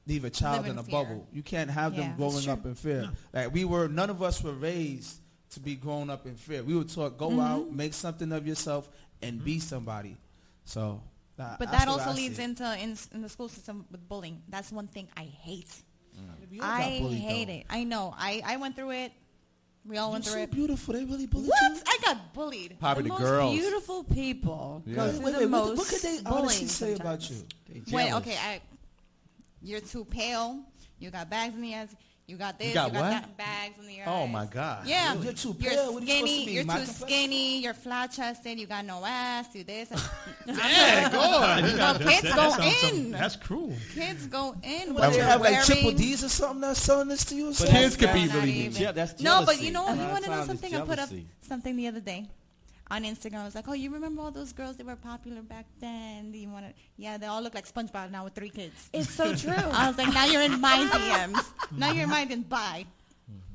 [SPEAKER 9] leave a child in a bubble. You can't have them growing up in fear. No. Like none of us were raised to be grown up in fear. We were taught, go out, make something of yourself, and be somebody. So,
[SPEAKER 5] but that also leads into in the school system with bullying. That's one thing I hate. I hate it. I know. I went through it. We all went through it.
[SPEAKER 9] Beautiful. They really bullied
[SPEAKER 5] you?
[SPEAKER 9] What?
[SPEAKER 5] I got bullied.
[SPEAKER 4] Probably the
[SPEAKER 7] most
[SPEAKER 4] girls.
[SPEAKER 7] Beautiful people.
[SPEAKER 9] Yeah. What could they honestly say about you?
[SPEAKER 5] You're too pale. You got bags in the ass. You got this.
[SPEAKER 4] You got what?
[SPEAKER 5] That, bags in your eyes.
[SPEAKER 4] Oh my God.
[SPEAKER 5] Yeah.
[SPEAKER 9] You're too pale. What are you supposed to be?
[SPEAKER 5] You're too skinny. You're flat chested. You got no ass. Do this.
[SPEAKER 4] Yeah, go on.
[SPEAKER 5] Kids go in.
[SPEAKER 8] That's cruel.
[SPEAKER 5] Kids go in.
[SPEAKER 9] What, they have like Triple D's or something that's selling this to you? Or
[SPEAKER 4] kids could be really mean.
[SPEAKER 6] Yeah, that's
[SPEAKER 5] no,
[SPEAKER 6] jealousy.
[SPEAKER 5] but you want to know something? I put up something the other day. on Instagram. I was like, oh, you remember all those girls that were popular back then? Do you want to? Yeah, they all look like SpongeBob now with 3 kids.
[SPEAKER 7] It's so true.
[SPEAKER 5] I was like, now you're in my DMs. Now you're in my DMs. Bye.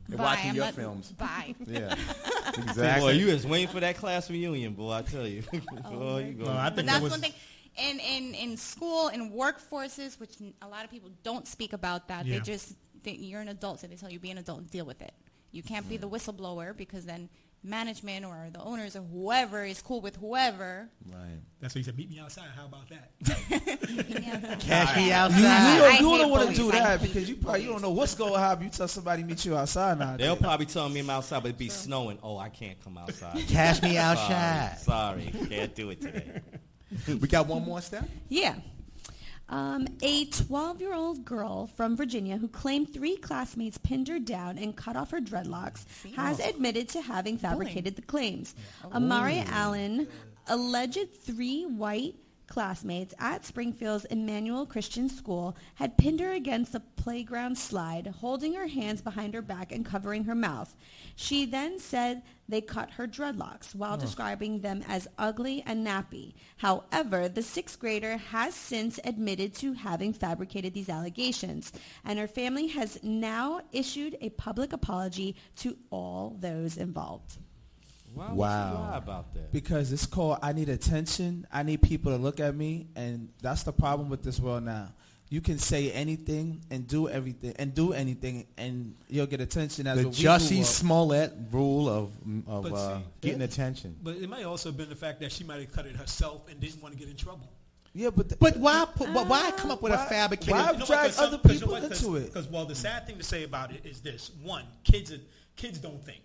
[SPEAKER 4] They're
[SPEAKER 5] Bye.
[SPEAKER 4] watching
[SPEAKER 5] I'm
[SPEAKER 4] your
[SPEAKER 5] not-
[SPEAKER 4] films.
[SPEAKER 5] Bye.
[SPEAKER 4] Yeah,
[SPEAKER 6] Boy,
[SPEAKER 4] exactly.
[SPEAKER 6] you just waiting for that class reunion, boy. I tell you. Boy, you
[SPEAKER 8] Well, I
[SPEAKER 6] go.
[SPEAKER 8] think
[SPEAKER 5] But
[SPEAKER 8] that
[SPEAKER 5] that's
[SPEAKER 8] was
[SPEAKER 5] one thing. In school, in workforces, which a lot of people don't speak about that.
[SPEAKER 8] Yeah.
[SPEAKER 5] You're an adult, so they tell you be an adult and deal with it. You can't be the whistleblower because then management or the owners or whoever is cool with whoever.
[SPEAKER 4] Right.
[SPEAKER 8] That's what he said. Meet me outside. How about that?
[SPEAKER 4] Cash me
[SPEAKER 9] You,
[SPEAKER 4] outside.
[SPEAKER 9] you don't
[SPEAKER 5] hate
[SPEAKER 9] want to
[SPEAKER 5] police.
[SPEAKER 9] do
[SPEAKER 5] I
[SPEAKER 9] that
[SPEAKER 5] hate
[SPEAKER 9] because you probably you don't know what's going to happen. You tell somebody meet you outside now.
[SPEAKER 6] They'll probably tell me I'm outside, but it'd be snowing. Oh, I can't come outside.
[SPEAKER 4] Cash me outside.
[SPEAKER 6] Sorry, can't do it today.
[SPEAKER 4] We got one more step.
[SPEAKER 7] Yeah. A 12-year-old girl from Virginia who claimed 3 classmates pinned her down and cut off her dreadlocks has admitted to having fabricated the claims. Amari Allen alleged 3 white classmates at Springfield's Emmanuel Christian School had pinned her against a playground slide, holding her hands behind her back and covering her mouth. She then said they cut her dreadlocks while describing them as ugly and nappy. However, the 6th grader has since admitted to having fabricated these allegations, and her family has now issued a public apology to all those involved.
[SPEAKER 6] Why would
[SPEAKER 4] Wow.
[SPEAKER 6] you lie about that?
[SPEAKER 9] Because it's called I need attention. I need people to look at me, and that's the problem with this world now. You can say anything and do everything and you'll get attention. As
[SPEAKER 4] The
[SPEAKER 9] what we
[SPEAKER 4] Jussie
[SPEAKER 9] grew up.
[SPEAKER 4] Smollett rule of
[SPEAKER 8] But see,
[SPEAKER 4] getting attention.
[SPEAKER 8] But it might also have been the fact that she might have cut it herself and didn't want to get in trouble.
[SPEAKER 9] Yeah, but
[SPEAKER 4] But why come up with a
[SPEAKER 9] why-
[SPEAKER 4] fabricated?
[SPEAKER 9] why-
[SPEAKER 8] You know
[SPEAKER 9] drag
[SPEAKER 8] what,
[SPEAKER 9] other
[SPEAKER 8] 'cause
[SPEAKER 9] people
[SPEAKER 8] what,
[SPEAKER 9] into it.
[SPEAKER 8] Because, well, the sad thing to say about it is this. One, kids don't think.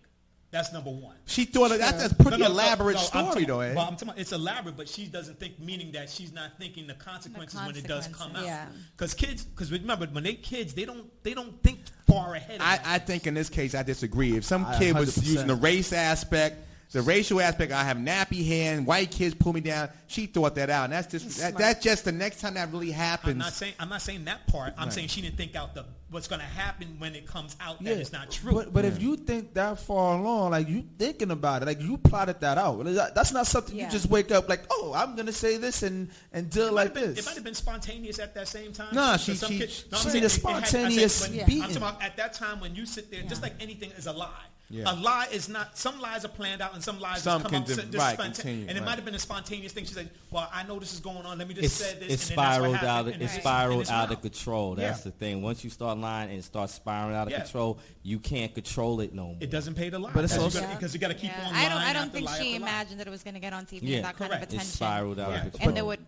[SPEAKER 8] That's number one.
[SPEAKER 4] She thought that's a pretty
[SPEAKER 8] No, no,
[SPEAKER 4] elaborate
[SPEAKER 8] no, I'm
[SPEAKER 4] story,
[SPEAKER 8] talking-
[SPEAKER 4] though. Eh?
[SPEAKER 8] Well, I'm talking about it's elaborate, but she doesn't think, meaning that she's not thinking the consequences when it does come out.
[SPEAKER 7] Yeah.
[SPEAKER 8] Because remember, when they kids, they don't think far ahead. Of that.
[SPEAKER 4] I think in this case I disagree. If some
[SPEAKER 9] I
[SPEAKER 4] kid was
[SPEAKER 9] 100%.
[SPEAKER 4] using the race aspect, the racial aspect, I have nappy hair, and white kids pull me down. She thought that out, and that's just the next time that really happens.
[SPEAKER 8] I'm not saying that part. I'm
[SPEAKER 4] Right.
[SPEAKER 8] saying she didn't think out what's going to happen when it comes out that it's not true.
[SPEAKER 9] But if you think that far along, like you thinking about it, like you plotted that out. That's not something
[SPEAKER 7] Yeah.
[SPEAKER 9] you just wake up like, oh, I'm gonna say this and deal like
[SPEAKER 8] It
[SPEAKER 9] this.
[SPEAKER 8] might have been spontaneous at that same time.
[SPEAKER 4] No,
[SPEAKER 8] Because some
[SPEAKER 4] she-
[SPEAKER 8] kids-
[SPEAKER 9] she
[SPEAKER 8] I'm
[SPEAKER 9] need
[SPEAKER 8] saying
[SPEAKER 9] a
[SPEAKER 8] it had-
[SPEAKER 9] spontaneous
[SPEAKER 8] I'm
[SPEAKER 9] beating.
[SPEAKER 8] talking about at that time when you sit there, just like anything is a lie.
[SPEAKER 4] Yeah.
[SPEAKER 8] A lie is not. Some lies are planned out, and some lies
[SPEAKER 4] Some
[SPEAKER 8] come
[SPEAKER 4] can
[SPEAKER 8] up.
[SPEAKER 4] de-
[SPEAKER 8] just
[SPEAKER 4] right,
[SPEAKER 8] sponta-
[SPEAKER 4] continue,
[SPEAKER 8] and it
[SPEAKER 4] right.
[SPEAKER 8] might have been a spontaneous thing. She said, "Well, I know this is going on. Let me just say this."
[SPEAKER 6] It
[SPEAKER 8] and then that's what
[SPEAKER 6] spiraled
[SPEAKER 8] happened,
[SPEAKER 6] out.
[SPEAKER 8] and
[SPEAKER 6] It
[SPEAKER 8] it's- and
[SPEAKER 6] spiraled
[SPEAKER 8] it's
[SPEAKER 6] out of
[SPEAKER 8] out.
[SPEAKER 6] control. That's
[SPEAKER 8] Yeah.
[SPEAKER 6] the thing. Once you start lying and it starts spiraling out of
[SPEAKER 8] Yeah.
[SPEAKER 6] control, you can't control it no more.
[SPEAKER 8] It doesn't pay to lie.
[SPEAKER 9] But it's also-
[SPEAKER 8] because you got to keep on
[SPEAKER 5] I
[SPEAKER 8] lying.
[SPEAKER 5] don't
[SPEAKER 8] after
[SPEAKER 5] think
[SPEAKER 8] lie
[SPEAKER 5] she
[SPEAKER 8] after lie.
[SPEAKER 5] imagined that it was going to get on TV
[SPEAKER 6] Yeah.
[SPEAKER 5] and that kind of
[SPEAKER 8] Correct.
[SPEAKER 6] It
[SPEAKER 5] attention.
[SPEAKER 6] spiraled out
[SPEAKER 8] Yeah.
[SPEAKER 6] of control.
[SPEAKER 5] And there would,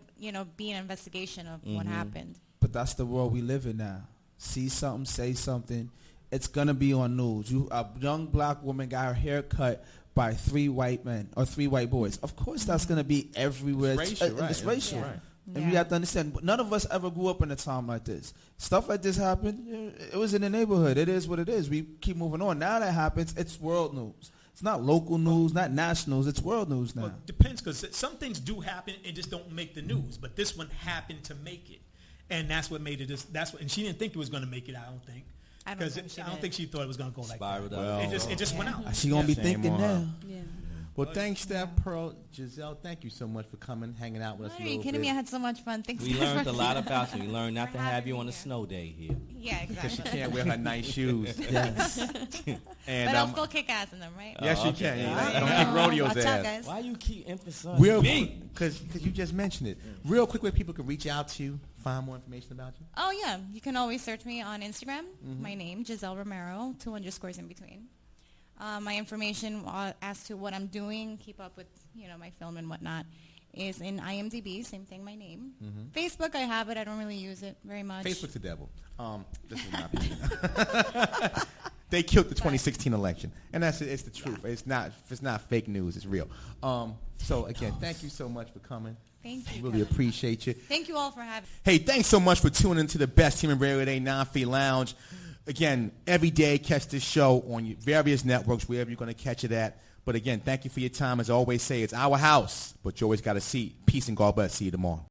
[SPEAKER 5] be an investigation of what happened.
[SPEAKER 9] But that's the world we live in now. See something, say something. It's gonna be on news. A young black woman got her hair cut by 3 white men or 3 white boys. Of course, that's gonna be everywhere.
[SPEAKER 4] It's racial, right.
[SPEAKER 9] It's racial.
[SPEAKER 4] Right.
[SPEAKER 9] And we have to understand, none of us ever grew up in a time like this. Stuff like this happened. It was in the neighborhood. It is what it is. We keep moving on. Now that happens, it's world news. It's not local news, not national news. It's world news now.
[SPEAKER 8] Well, it depends because some things do happen and just don't make the news. But this one happened to make it, and that's what made it. And she didn't think it was going to make it. I don't think.
[SPEAKER 5] I don't
[SPEAKER 8] Because
[SPEAKER 5] think she
[SPEAKER 8] I don't
[SPEAKER 5] did.
[SPEAKER 8] think she thought it was going to go like
[SPEAKER 6] Spiraled
[SPEAKER 8] that.
[SPEAKER 6] out.
[SPEAKER 8] It just went out.
[SPEAKER 9] She gonna be
[SPEAKER 4] Shame
[SPEAKER 9] thinking
[SPEAKER 4] on her.
[SPEAKER 9] now.
[SPEAKER 7] Yeah.
[SPEAKER 4] Well, thanks, Steph, Pearl, Giselle. Thank you so much for coming, hanging out with us.
[SPEAKER 5] Are
[SPEAKER 4] a
[SPEAKER 5] you
[SPEAKER 4] little
[SPEAKER 5] kidding
[SPEAKER 4] bit.
[SPEAKER 5] me? I had so much fun. Thanks.
[SPEAKER 6] We
[SPEAKER 5] so
[SPEAKER 6] learned
[SPEAKER 5] much
[SPEAKER 6] a lot about you. We learned not
[SPEAKER 5] for
[SPEAKER 6] to have
[SPEAKER 5] having
[SPEAKER 6] you
[SPEAKER 5] me
[SPEAKER 6] on a
[SPEAKER 5] here.
[SPEAKER 6] snow day here.
[SPEAKER 5] Yeah,
[SPEAKER 4] Because she
[SPEAKER 5] exactly.
[SPEAKER 4] can't wear her nice shoes.
[SPEAKER 9] Yes.
[SPEAKER 4] And
[SPEAKER 5] But I'll still kick ass in them, right?
[SPEAKER 4] yes, she
[SPEAKER 6] okay.
[SPEAKER 4] can.
[SPEAKER 6] Yeah.
[SPEAKER 4] Yeah. Don't kick rodeos
[SPEAKER 7] Watch out,
[SPEAKER 4] ass.
[SPEAKER 7] guys.
[SPEAKER 6] Why you keep emphasizing
[SPEAKER 4] Real
[SPEAKER 6] me?
[SPEAKER 4] quick, because you just mentioned it. Real quick, where people can reach out to you, find more information about you.
[SPEAKER 5] Oh, yeah. You can always search me on Instagram. My name, Giselle Romero, 2 underscores in between. My information as to what I'm doing, keep up with, my film and whatnot, is in IMDb. Same thing, my name. Facebook, I have it. I don't really use it very much.
[SPEAKER 4] Facebook's the devil. This is my opinion. They killed the 2016 election, and it's the truth. Yeah. It's not fake news. It's real. So again, thank you so much for coming.
[SPEAKER 5] Thank you.
[SPEAKER 4] Really
[SPEAKER 5] Kevin.
[SPEAKER 4] appreciate you.
[SPEAKER 5] Thank you all for having me.
[SPEAKER 4] Hey, thanks so much for tuning into the best team in radio today, 9-Feet Lounge. Again, every day catch this show on your various networks, wherever you're going to catch it at. But again, thank you for your time. As I always say, it's our house, but you always got a seat. Peace and God bless. See you tomorrow.